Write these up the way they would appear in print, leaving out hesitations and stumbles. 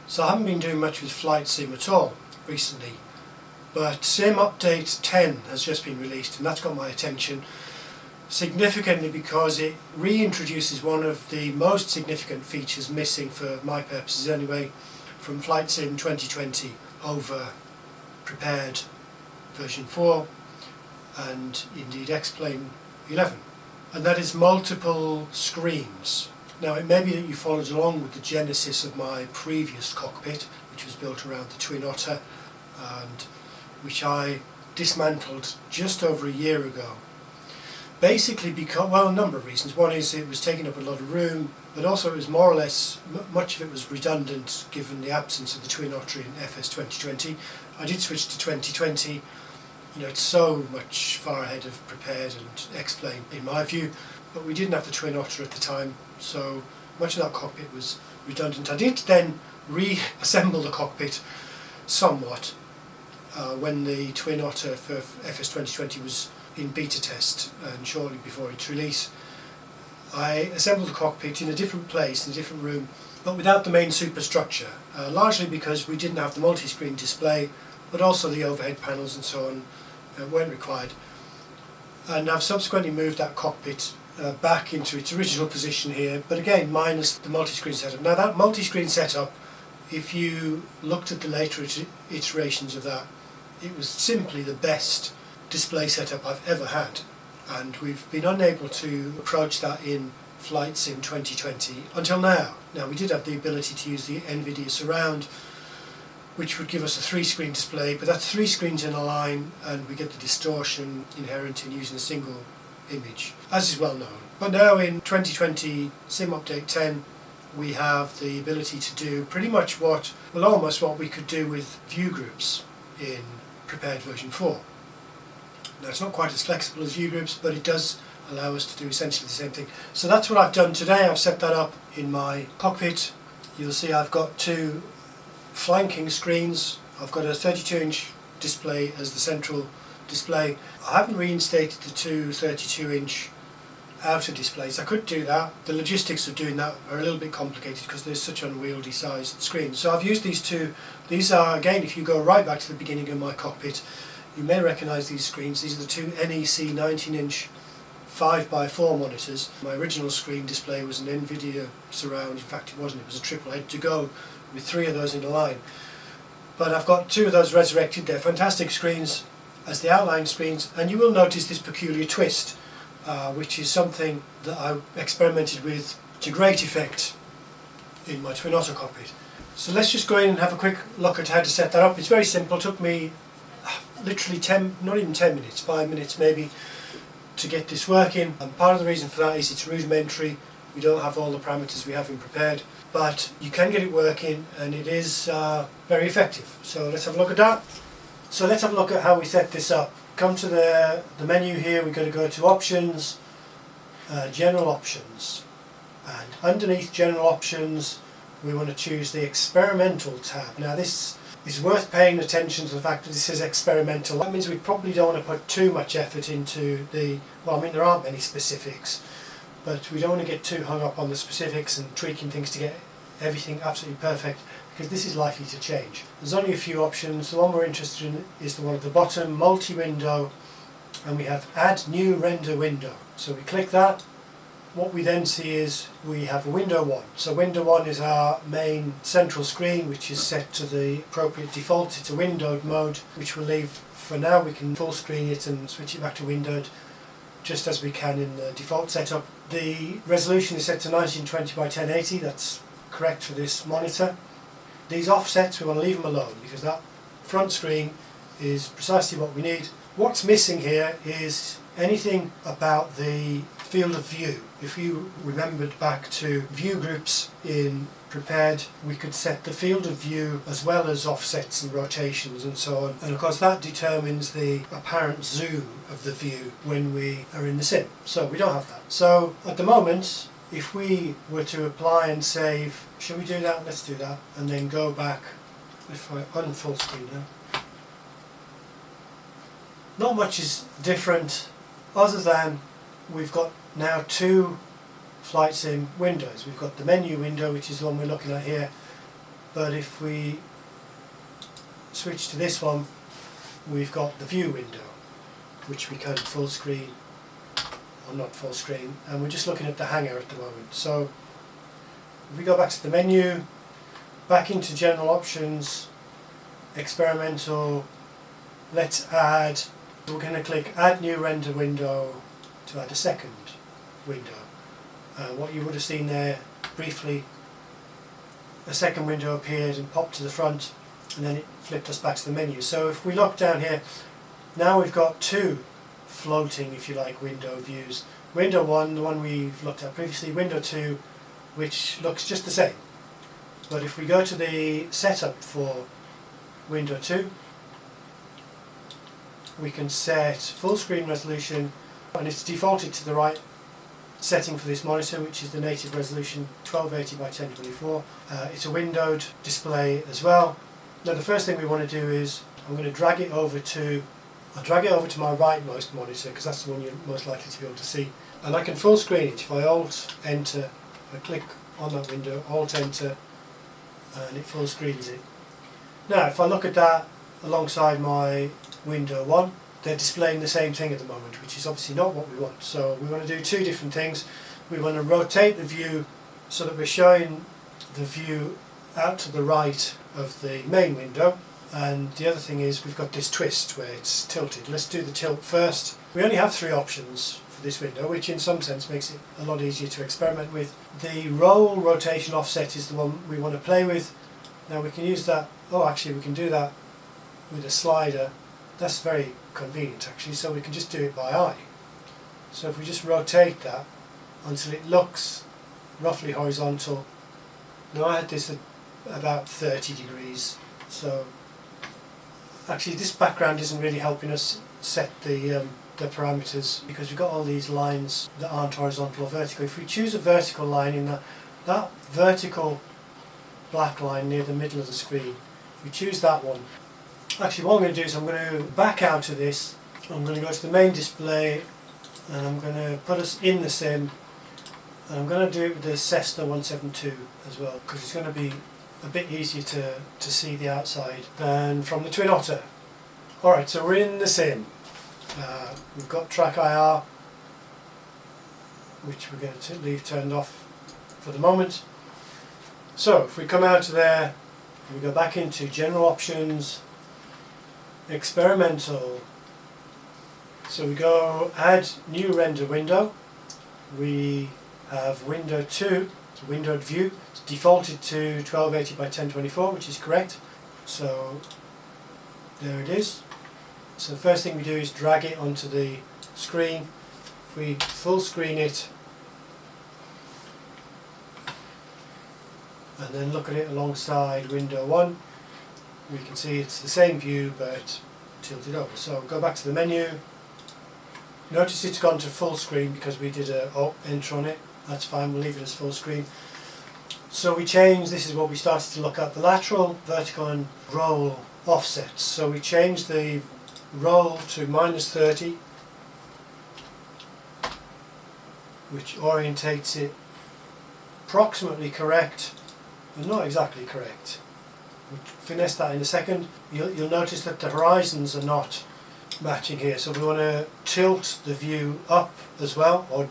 So I haven't been doing much with Flight Sim at all recently, but Sim Update 10 has just been released, and that's got my attention significantly because it reintroduces one of the most significant features missing, for my purposes anyway, from Flight Sim 2020 over prepared version 4 and indeed X-Plane 11, and that is multiple screens. Now, it may be that you followed along with the genesis of my previous cockpit, which was built around the Twin Otter and which I dismantled just over a year ago. Basically because, well, a number of reasons. One is it was taking up a lot of room, but also it was more or less, much of it was redundant given the absence of the Twin Otter in FS 2020. I did switch to 2020. You know, it's so much far ahead of prepared and X-Plane in my view, but we didn't have the Twin Otter at the time, so much of that cockpit was redundant. I did then reassemble the cockpit somewhat when the Twin Otter for FS 2020 was in beta test and shortly before its release. I assembled the cockpit in a different place, in a different room, but without the main superstructure, largely because we didn't have the multi-screen display, but also the overhead panels and so on weren't required. And I've subsequently moved that cockpit back into its original position here, but again minus the multi-screen setup. Now, that multi-screen setup, if you looked at the later iterations of that, it was simply the best display setup I've ever had, and we've been unable to approach that in Flight Sim 2020 until now. Now, we did have the ability to use the NVIDIA Surround, which would give us a 3-screen display, but that's 3 screens in a line and we get the distortion inherent in using a single image, as is well known. But now in 2020 Sim Update 10 we have the ability to do pretty much almost what we could do with view groups in prepared version 4. Now, it's not quite as flexible as view groups, but it does allow us to do essentially the same thing. So that's what I've done today. I've set that up in my cockpit. You'll see I've got 2 flanking screens. I've got a 32-inch display as the central display. I haven't reinstated the 2 32-inch outer displays. I could do that. The logistics of doing that are a little bit complicated because there's such unwieldy sized screens. So I've used these 2. These are, again, if you go right back to the beginning of my cockpit, you may recognise these screens. These are the 2 NEC 19-inch 5x4 monitors. My original screen display was an NVIDIA Surround. In fact, it wasn't. It was a triple head to go with 3 of those in a line. But I've got 2 of those resurrected. They're fantastic screens as the outline screens, and you will notice this peculiar twist, which is something that I experimented with to great effect in my Twin Otter cockpit. So let's just go in and have a quick look at how to set that up. It's very simple. It took me literally not even 10 minutes, 5 minutes maybe, to get this working. And part of the reason for that is it's rudimentary. We don't have all the parameters we have in prepared, but you can get it working and it is very effective. So let's have a look at that. So let's have a look at how we set this up. Come to the menu here. We're going to go to Options, General Options, and underneath General Options we want to choose the Experimental tab. Now, this is worth paying attention to the fact that this is experimental. That means we probably don't want to put too much effort into well, I mean, there aren't many specifics, but we don't want to get too hung up on the specifics and tweaking things to get everything absolutely perfect, because this is likely to change. There's only a few options. The one we're interested in is the one at the bottom, multi-window, and we have Add New Render Window. So we click that. What we then see is we have a window 1. So window 1 is our main central screen, which is set to the appropriate default. It's a windowed mode, which we'll leave for now. We can full screen it and switch it back to windowed, just as we can in the default setup. The resolution is set to 1920 by 1080. That's correct for this monitor. These offsets, we want to leave them alone because that front screen is precisely what we need. What's missing here is anything about the field of view. If you remembered back to view groups in prepared, we could set the field of view as well as offsets and rotations and so on, and of course that determines the apparent zoom of the view when we are in the sim. So we don't have that. So at the moment, if we were to apply and save, shall we do that? Let's do that, and then go back. If I unfull screen now, not much is different other than we've got now 2 Flight Sim windows. We've got the menu window, which is the one we're looking at here, but if we switch to this one, we've got the view window, which we can full screen, or not full screen, and we're just looking at the hanger at the moment. So if we go back to the menu, back into general options, experimental, let's add, we're going to click add new render window to add a second window. What you would have seen there briefly, a second window appeared and popped to the front, and then it flipped us back to the menu. So if we look down here, now we've got two floating, if you like, window views. Window 1, the one we've looked at previously, window 2, which looks just the same. But if we go to the setup for window 2, we can set full screen resolution, and it's defaulted to the right setting for this monitor, which is the native resolution 1280 by 1024. It's a windowed display as well. Now the first thing we want to do is I'm going to drag it over to my rightmost monitor, because that's the one you're most likely to be able to see, and I can full screen it. If I Alt Enter, I click on that window, Alt Enter, and it full screens it. Now if I look at that alongside my window 1, they're displaying the same thing at the moment, which is obviously not what we want. So we want to do two different things. We want to rotate the view so that we're showing the view out to the right of the main window, and the other thing is we've got this twist where it's tilted. Let's do the tilt first. We only have three options for this window, which in some sense makes it a lot easier to experiment with. The roll rotation offset is the one we want to play with. Now we can use that, actually we can do that with a slider. That's very convenient actually, so we can just do it by eye. So if we just rotate that until it looks roughly horizontal. Now I had this at about 30 degrees, so actually this background isn't really helping us set the parameters, because we've got all these lines that aren't horizontal or vertical. If we choose a vertical line in that vertical black line near the middle of the screen, if we choose that one, actually what I'm going to do is I'm going to back out of this, I'm going to go to the main display, and I'm going to put us in the sim, and I'm going to do it with the Cessna 172 as well, because it's going to be a bit easier to see the outside than from the Twin Otter. Alright, so we're in the sim. We've got track IR, which we're going to leave turned off for the moment. So if we come out of there, we go back into general options, experimental, so we go add new render window. We have window 2, it's a windowed view. It's defaulted to 1280 by 1024, which is correct. So there it is. So the first thing we do is drag it onto the screen. If we full screen it and then look at it alongside window 1, we can see it's the same view but tilted over. So go back to the menu. Notice it's gone to full screen because we did a enter on it. That's fine, we'll leave it as full screen. So we changed, this is what we started to look at, the lateral, vertical and roll offsets. So we changed the roll to -30, which orientates it approximately correct, but not exactly correct. We'll finesse that in a second. You'll notice that the horizons are not matching here, so we want to tilt the view up as well, or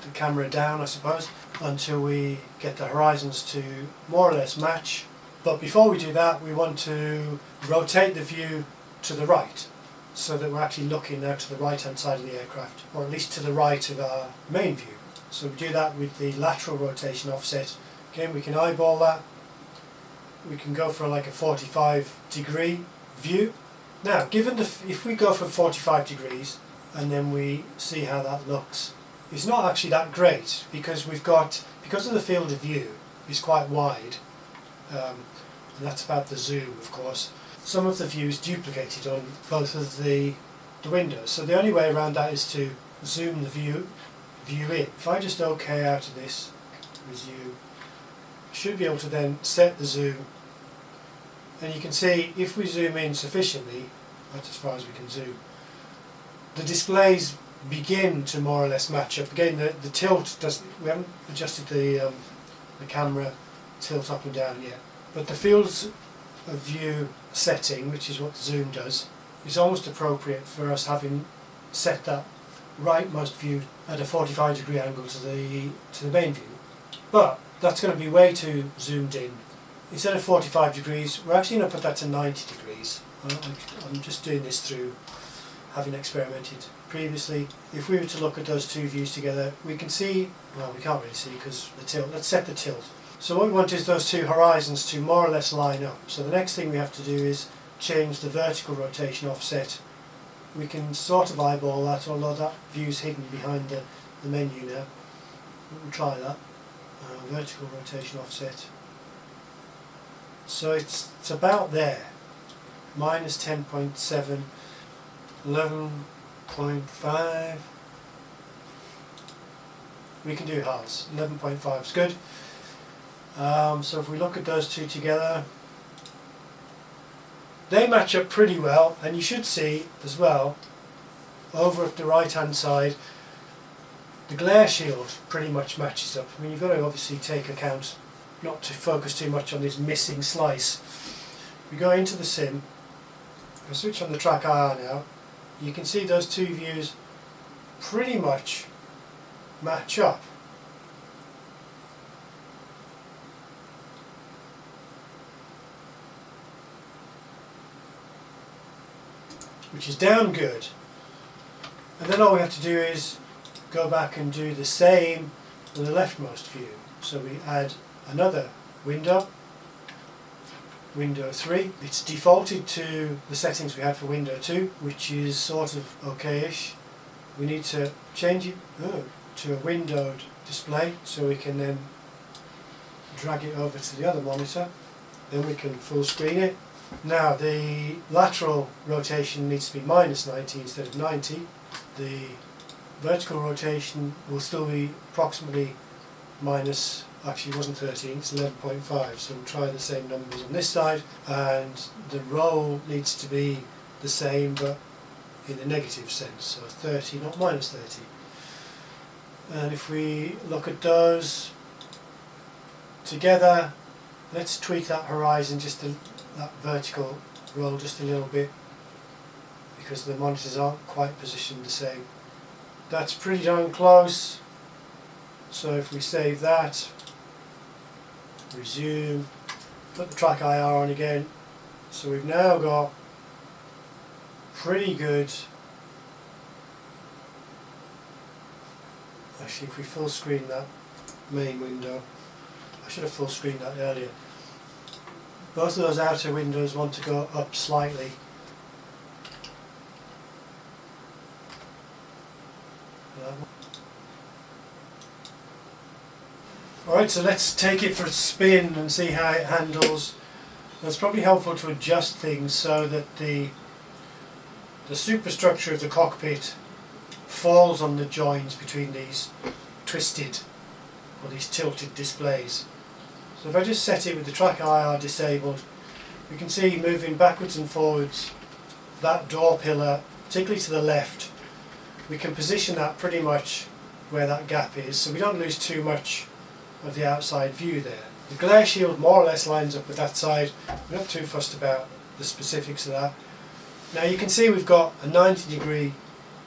the camera down I suppose, until we get the horizons to more or less match. But before we do that, we want to rotate the view to the right, so that we're actually looking now to the right hand side of the aircraft, or at least to the right of our main view. So we do that with the lateral rotation offset. Again, we can eyeball that. We can go for like a 45-degree view. Now, if we go for 45 degrees and then we see how that looks, it's not actually that great, because because of the field of view is quite wide, and that's about the zoom of course. Some of the view is duplicated on both of the windows, so the only way around that is to zoom the view in. If I just OK out of this, resume, I should be able to then set the zoom, and you can see if we zoom in sufficiently, that's as far as we can zoom, the displays begin to more or less match up. Again, the tilt doesn't, we haven't adjusted the camera tilt up and down yet, but the fields of view setting, which is what the zoom does, is almost appropriate for us having set that rightmost view at a 45-degree angle to the main view. But that's going to be way too zoomed in. Instead of 45 degrees, we're actually going to put that to 90 degrees. I'm just doing this through having experimented previously. If we were to look at those two views together, we can see, well, we can't really see because the tilt. Let's set the tilt. So what we want is those two horizons to more or less line up. So the next thing we have to do is change the vertical rotation offset. We can sort of eyeball that, although that view's hidden behind the menu now. We'll try that. Vertical rotation offset. So it's about there. Minus 10.7, 11.5. We can do halves. 11.5 is good. So if we look at those two together, they match up pretty well, and you should see as well over at the right hand side the glare shield pretty much matches up. I mean, you've got to obviously take account not to focus too much on this missing slice. We go into the sim, I switch on the track IR now, you can see those two views pretty much match up. Which is damn good. And then all we have to do is go back and do the same with the leftmost view. So we add another window, window 3. It's defaulted to the settings we had for window 2, which is sort of okay-ish. We need to change it to a windowed display so we can then drag it over to the other monitor. Then we can full screen it. Now the lateral rotation needs to be minus 90 instead of 90. The vertical rotation will still be approximately minus, actually it wasn't 13, it's 11.5, so we'll try the same numbers on this side, and the roll needs to be the same but in a negative sense, so 30 not minus 30. And if we look at those together, let's tweak that horizon that vertical roll just a little bit because the monitors aren't quite positioned the same. That's pretty darn close. So if we save that, resume, put the track IR on again, so we've now got pretty good. Actually, if we full screen that main window, I should have full screened that earlier. Both of those outer windows want to go up slightly. Alright, so let's take it for a spin and see how it handles. It's probably helpful to adjust things so that the superstructure of the cockpit falls on the joins between these twisted or these tilted displays. So if I just set it with the track IR disabled, we can see moving backwards and forwards that door pillar, particularly to the left. We can position that pretty much where that gap is, so we don't lose too much of the outside view there. The glare shield more or less lines up with that side. We're not too fussed about the specifics of that. Now you can see we've got a 90-degree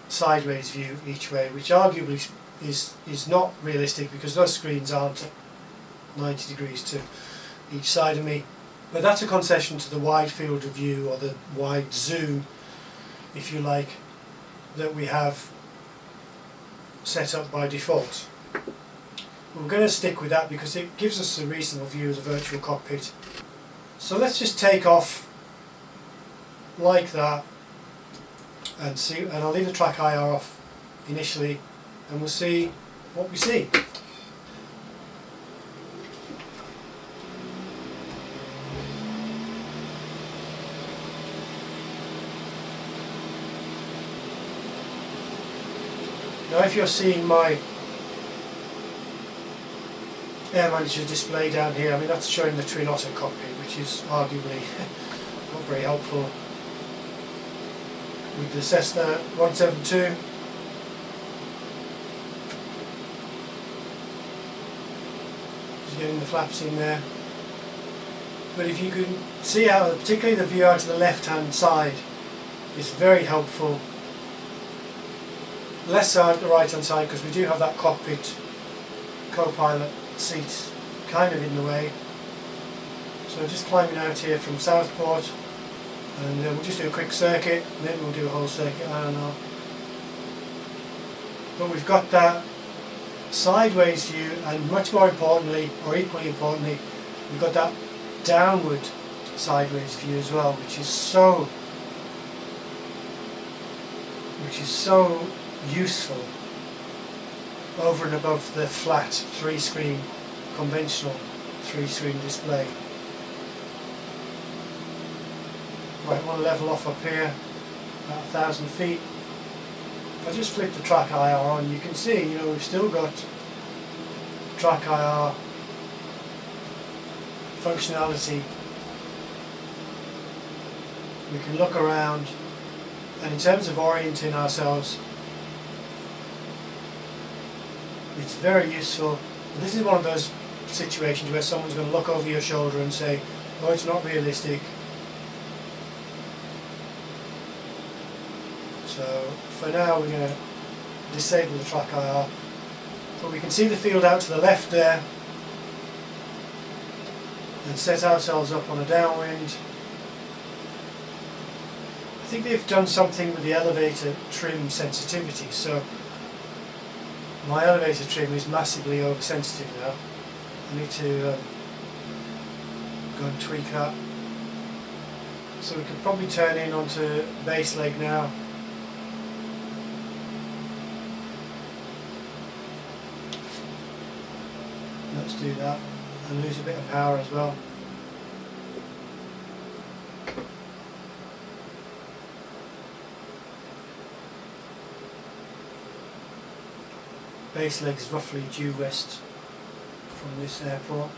sideways view each way, which arguably is not realistic because those screens aren't 90 degrees to each side of me. But that's a concession to the wide field of view, or the wide zoom, if you like, that we have set up by default. We're going to stick with that because it gives us a reasonable view of the virtual cockpit. So let's just take off like that and see, and I'll leave the track IR off initially and we'll see what we see. Now if you're seeing my Air Manager display down here, I mean that's showing the Twin Otter cockpit, which is arguably not very helpful. With the Cessna 172, just getting the flaps in there. but if you can see how, particularly the view out to the left hand side is very helpful. Less so at the right hand side because we do have that cockpit co-pilot seat kind of in the way. So just climbing out here from Southport, and we'll just do a quick circuit, and then we'll do a whole circuit, I don't know. But we've got that sideways view, and much more importantly, or equally importantly, we've got that downward sideways view as well, which is so useful over and above the flat 3-screen conventional 3-screen display. Right, I want to level off up here, about 1,000 feet. If I just flick the track IR on, you can see, we've still got track IR functionality. We can look around, and in terms of orienting ourselves, it's very useful. This is one of those situations where someone's going to look over your shoulder and say, oh, it's not realistic. So for now we're going to disable the track IR, but we can see the field out to the left there and set ourselves up on a downwind. I think they've done something with the elevator trim sensitivity, so my elevator trim is massively oversensitive now. I need to go and tweak that. So we could probably turn in onto base leg now. Let's do that and lose a bit of power as well. Base leg is roughly due west from this airport.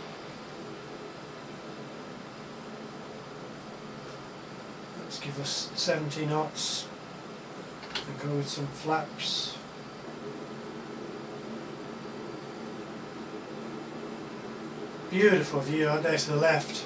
Let's give us 70 knots and go with some flaps. Beautiful view out there to the left.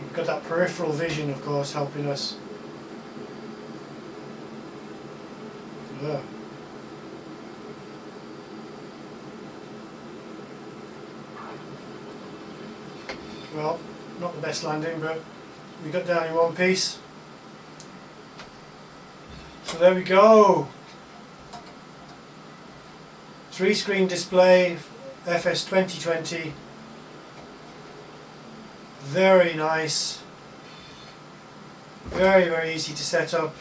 We've got that peripheral vision, of course, helping us. Yeah. Well, not the best landing, but we got down in one piece. So there we go. 3-screen display, FS 2020. Very nice, very easy to set up.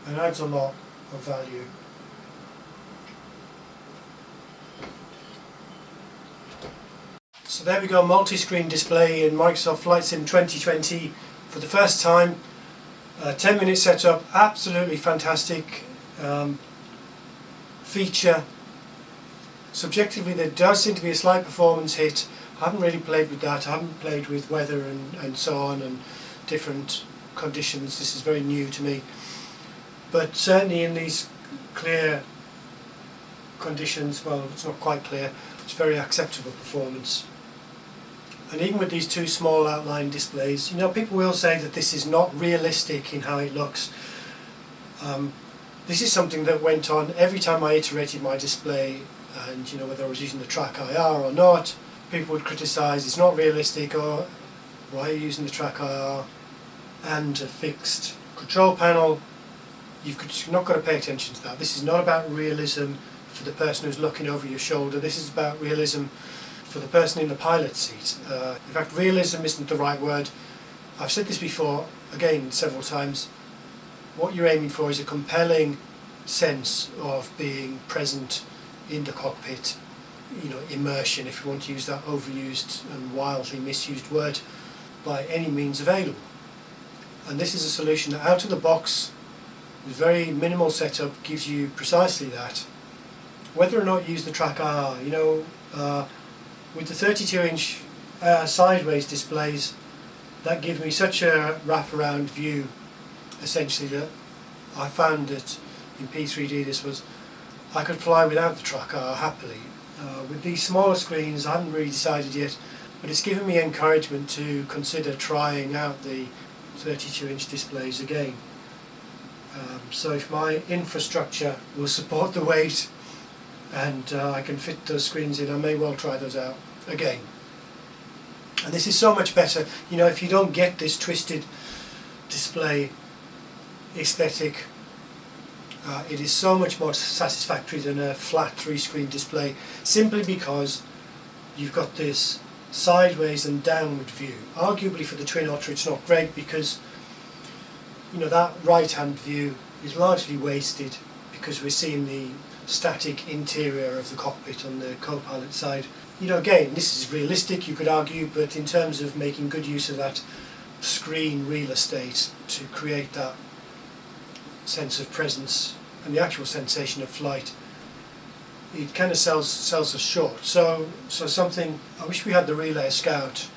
And adds a lot of value. So there we go, multi-screen display in Microsoft Flight Sim 2020 for the first time. 10-minute setup, absolutely fantastic. Feature. Subjectively there does seem to be a slight performance hit. I haven't really played with that. I haven't played with weather and so on and different conditions. This is very new to me. But certainly in these clear conditions, well, it's not quite clear, it's very acceptable performance. And even with these two small outline displays, people will say that this is not realistic in how it looks. This is something that went on every time I iterated my display, and whether I was using the track IR or not, people would criticise it's not realistic, or why are you using the track IR and a fixed control panel. You've not got to pay attention to that. This is not about realism for the person who's looking over your shoulder. This is about realism for the person in the pilot seat. In fact, realism isn't the right word. I've said this before, again, several times. What you're aiming for is a compelling sense of being present in the cockpit immersion, if you want to use that overused and wildly misused word, by any means available. And this is a solution that out of the box, with very minimal setup, gives you precisely that. Whether or not you use the track IR, with the 32-inch sideways displays, that gives me such a wraparound view, essentially, that I found that in P3D I could fly without the track IR happily. With these smaller screens, I haven't really decided yet, but it's given me encouragement to consider trying out the 32-inch displays again. So if my infrastructure will support the weight and I can fit those screens in, I may well try those out again. And this is so much better, if you don't get this twisted display aesthetic, it is so much more satisfactory than a flat 3-screen display, simply because you've got this sideways and downward view. Arguably for the Twin Otter it's not great, because that right hand view is largely wasted because we're seeing the static interior of the cockpit on the co-pilot side. Again, this is realistic, you could argue, but in terms of making good use of that screen real estate to create that sense of presence and the actual sensation of flight, it kind of sells us short. So something, I wish we had the Relay Scout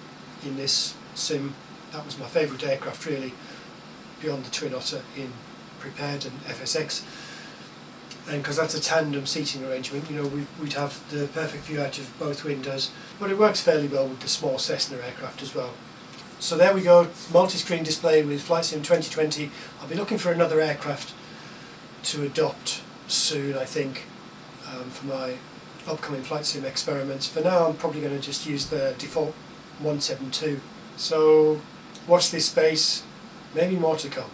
in this sim. That was my favourite aircraft, really, beyond the Twin Otter in Prepared and FSX. And because that's a tandem seating arrangement, we'd have the perfect view out of both windows, but it works fairly well with the small Cessna aircraft as well. So there we go, multi-screen display with Flight Sim 2020. I'll be looking for another aircraft to adopt soon, I think, for my upcoming Flight Sim experiments. For now, I'm probably going to just use the default 172. So watch this space, maybe more to come.